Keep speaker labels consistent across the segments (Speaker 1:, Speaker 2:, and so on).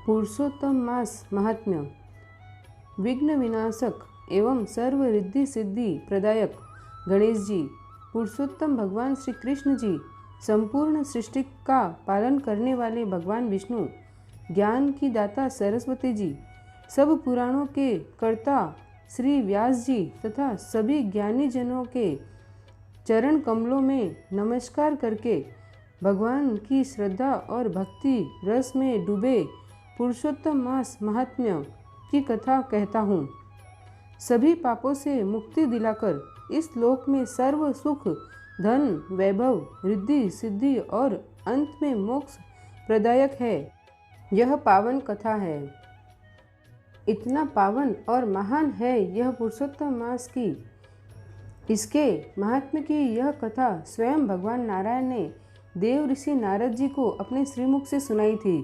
Speaker 1: पुरुषोत्तम मास महात्म्य। विघ्न विनाशक एवं सर्व रिद्धि सिद्धि प्रदायक गणेश जी, पुरुषोत्तम भगवान श्री कृष्ण जी, संपूर्ण सृष्टि का पालन करने वाले भगवान विष्णु, ज्ञान की दाता सरस्वती जी, सब पुराणों के कर्ता श्री व्यास जी तथा सभी ज्ञानी जनों के चरण कमलों में नमस्कार करके भगवान की श्रद्धा और भक्ति रस में डूबे पुरुषोत्तम मास महात्म्य की कथा कहता हूँ। सभी पापों से मुक्ति दिलाकर इस लोक में सर्व सुख, धन, वैभव, रिद्धि सिद्धि और अंत में मोक्ष प्रदायक है, यह पावन कथा है। इतना पावन और महान है यह पुरुषोत्तम मास की। इसके महात्म्य की यह कथा स्वयं भगवान नारायण ने देव ऋषि नारद जी को अपने श्रीमुख से सुनाई थी।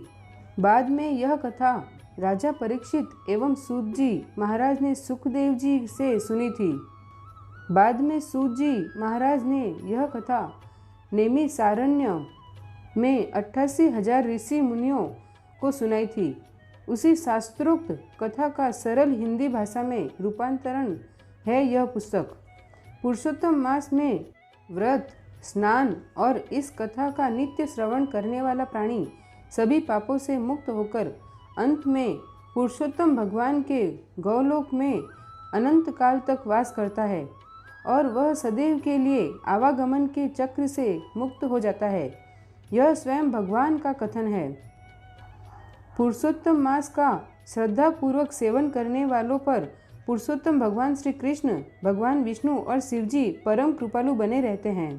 Speaker 1: बाद में यह कथा राजा परीक्षित एवं सूत जी महाराज ने सुखदेव जी से सुनी थी। बाद में सूत जी महाराज ने यह कथा नेमि सारण्य में 88,000 ऋषि मुनियों को सुनाई थी। उसी शास्त्रोक्त कथा का सरल हिंदी भाषा में रूपांतरण है यह पुस्तक। पुरुषोत्तम मास में व्रत, स्नान और इस कथा का नित्य श्रवण करने वाला प्राणी सभी पापों से मुक्त होकर अंत में पुरुषोत्तम भगवान के गौलोक में अनंत काल तक वास करता है और वह सदैव के लिए आवागमन के चक्र से मुक्त हो जाता है। यह स्वयं भगवान का कथन है। पुरुषोत्तम मास का श्रद्धापूर्वक सेवन करने वालों पर पुरुषोत्तम भगवान श्री कृष्ण, भगवान विष्णु और शिव जी परम कृपालु बने रहते हैं।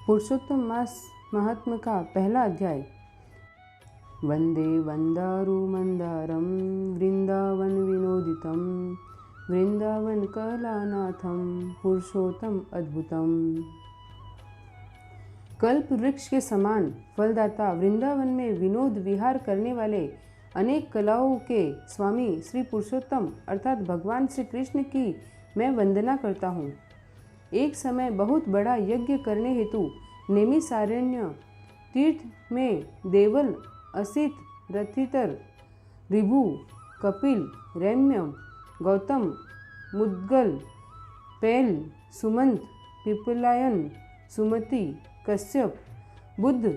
Speaker 1: पुरुषोत्तम मास महात्म्य का पहला अध्याय। वंदे वंदारु मंदारम वृंदावन विनोदितम वृंदावन कलानाथम पुरुषोत्तम अद्भुतम। कल्प वृक्ष के समान फलदाता वृंदावन में विनोद विहार करने वाले अनेक कलाओं के स्वामी श्री पुरुषोत्तम अर्थात भगवान श्री कृष्ण की मैं वंदना करता हूँ। एक समय बहुत बड़ा यज्ञ करने हेतु नेमिसारण्य तीर्थ में देवल, असित, रथितर, ऋभु, कपिल, रम्य, गौतम, मुद्गल, पैल, सुमंत, पिपलायन, सुमति, कश्यप, बुद्ध,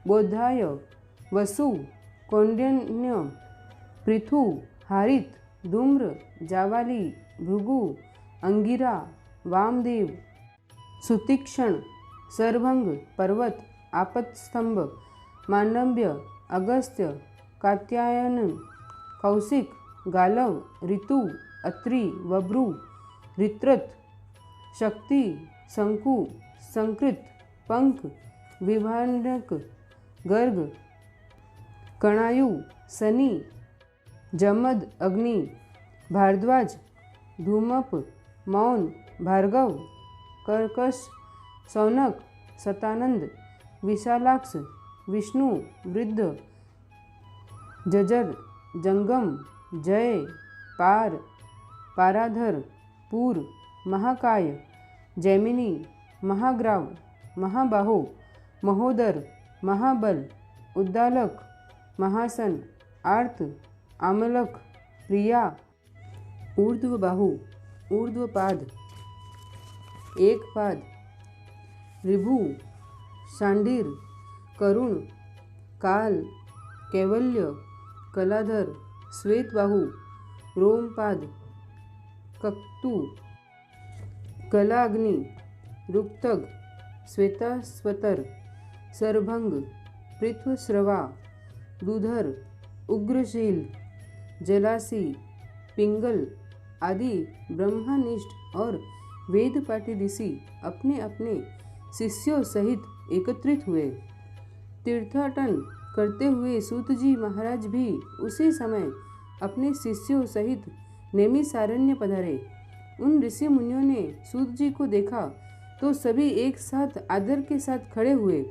Speaker 1: बोधाय, वसु, कौंडिन्य, पृथु, हारित, धूम्र, जावाली, भृगु, अंगिरा, वामदेव, सुतीक्षण, सरभंग, पर्वत, आपतस्तंभ, मांडव्य, अगस्त्य, कात्यायन, कौशिक, गालव, ऋतु, अत्रि, वब्रु, ऋत्रत, शक्ति, शंकु, संकृत, पंख, विभांडक, गर्ग, कणायु, शनि, जमद, अग्नि, भारद्वाज, धूमप, मौन, भार्गव, कर्कश, सौनक, सतानंद, विशालाक्ष, विष्णु, वृद्ध, जजर, जंगम, जय, पार, पाराधर, पूर, महाकाय, जैमिनी, महाग्राव, महाबाहो, महोदर, महाबल, उद्दालक, महासन, आर्त, आमलक, प्रिया, ऊर्ध्वबाहु, ऊर्ध्वपाद, एक पाद, ऋभु, शांडिर, करुण, काल, कैवल्य, कलाधर, श्वेतबाहु, रोमपाद, कक्तु, कलाग्नि, रुक्तग, श्वेतास्वतर, सरभंग, पृथ्वश्रवा, दूधर, उग्रशील, जलासी, पिंगल आदि ब्रह्मनिष्ठ और वेदपाठी ऋषि अपने अपने शिष्यों सहित एकत्रित हुए। तीर्थाटन करते हुए सूत जी महाराज भी उसी समय अपने शिष्यों सहित नेमिसारण्य पधारे। उन ऋषि मुनियों ने सूत जी को देखा तो सभी एक साथ आदर के साथ खड़े हुए।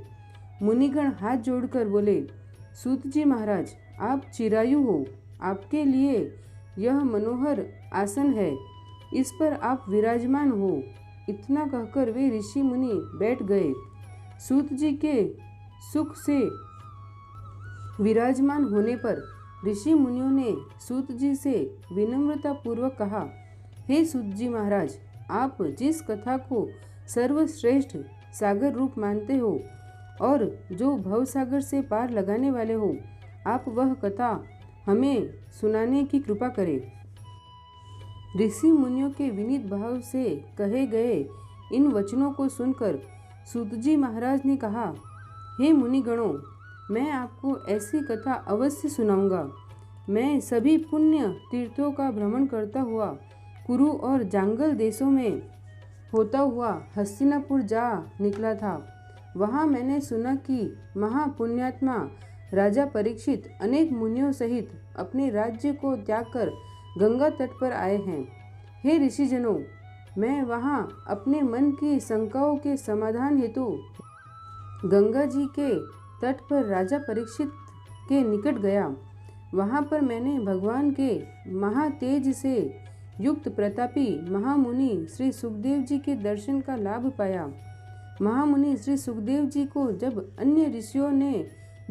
Speaker 1: मुनिगण हाथ जोड़कर बोले, सूत जी महाराज, आप चिरायु हो, आपके लिए यह मनोहर आसन है, इस पर आप विराजमान हो। इतना कहकर वे ऋषि मुनि बैठ गए। सूत जी के सुख से विराजमान होने पर ऋषि मुनियों ने सूत जी से विनम्रता पूर्वक कहा, हे सूत जी महाराज, आप जिस कथा को सर्वश्रेष्ठ सागर रूप मानते हो और जो भव सागर से पार लगाने वाले हो, आप वह कथा हमें सुनाने की कृपा करें। ऋषि मुनियों के विनीत भाव से कहे गए इन वचनों को सुनकर सूतजी महाराज ने कहा, हे मुनिगणों, मैं आपको ऐसी कथा अवश्य सुनाऊंगा। मैं सभी पुण्य तीर्थों का भ्रमण करता हुआ कुरु और जांगल देशों में होता हुआ हस्तिनापुर जा निकला था। वहाँ मैंने सुना कि महापुण्यात्मा राजा परीक्षित अनेक मुनियों सहित अपने राज्य को त्याग कर गंगा तट पर आए हैं। हे ऋषिजनों, मैं वहाँ अपने मन की शंकाओं के समाधान हेतु गंगा जी के तट पर राजा परीक्षित के निकट गया। वहाँ पर मैंने भगवान के महातेज से युक्त प्रतापी महामुनि श्री सुखदेव जी के दर्शन का लाभ पाया। महामुनि श्री सुखदेव जी को जब अन्य ऋषियों ने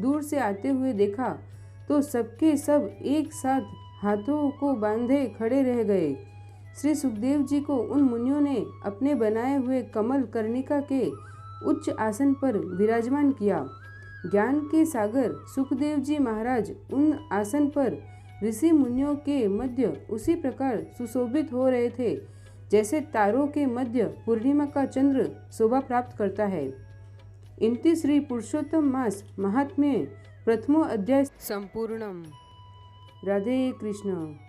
Speaker 1: दूर से आते हुए देखा तो सबके सब एक साथ हाथों को बांधे खड़े रह गए। श्री सुखदेव जी को उन मुनियों ने अपने बनाए हुए कमल कर्णिका के उच्च आसन पर विराजमान किया। ज्ञान के सागर सुखदेव जी महाराज उन आसन पर ऋषि मुनियों के मध्य उसी प्रकार सुशोभित हो रहे थे जैसे तारों के मध्य पूर्णिमा का चंद्र शोभा प्राप्त करता है। इनती श्री पुरुषोत्तम मास महात्म्य प्रथमो अध्याय संपूर्णम। राधे कृष्ण।